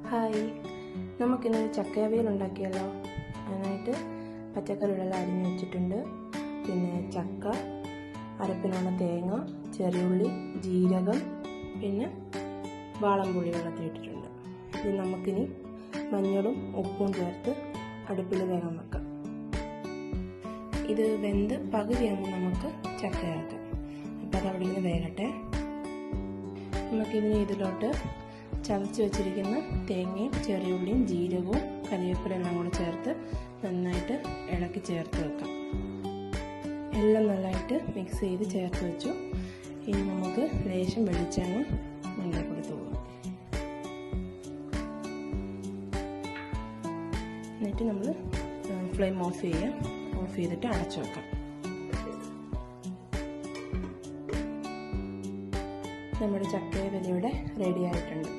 Hi, നമുക്കിന്നൊരു ചക്കയവിയൽ ഉണ്ടാക്കിയാലോ. അതിനായിട്ട് പച്ചക്കറികളെല്ലാം അരിഞ്ഞു വെച്ചിട്ടുണ്ട്. പിന്നെ ചക്ക, അരപ്പിനുള്ള തേങ്ങ, ചെറിയുള്ളി, ജീരകം, പിന്നെ വാളംപുളി വെള്ളത്തിലിട്ടിട്ടുണ്ട്. ഇത് നമുക്കിനി മഞ്ഞളും ഉപ്പും ചേർത്ത് അടുപ്പിൽ വേഗം വെക്കാം. ഇത് വെന്ത് പകുതിയാകുമ്പോൾ നമുക്ക് ചക്ക ചേർക്കാം. അപ്പോൾ അത് അവിടെ നിന്ന് വേകട്ടെ. നമുക്കിതിന് ഇതിലോട്ട് ചതച്ച് വെച്ചിരിക്കുന്ന തേങ്ങയും ചെറിയുള്ളിയും ജീരകവും കരിവേപ്പിലെല്ലാം കൂടെ ചേർത്ത് നന്നായിട്ട് ഇളക്കി ചേർത്ത് വെക്കാം. എല്ലാം നന്നായിട്ട് മിക്സ് ചെയ്ത് ചേർത്ത് വെച്ചു. ഇനി നമുക്ക് ലേശം വെളിച്ചെണ്ണ ഉണ്ടാക്കി കൊടുത്തു പോകും. എന്നിട്ട് നമ്മൾ ഫ്ലെയിം ഓഫ് ചെയ്തിട്ട് അടച്ചു വെക്കാം. നമ്മുടെ ചക്കയവിയൽ ഇവിടെ റെഡി ആയിട്ടുണ്ട്.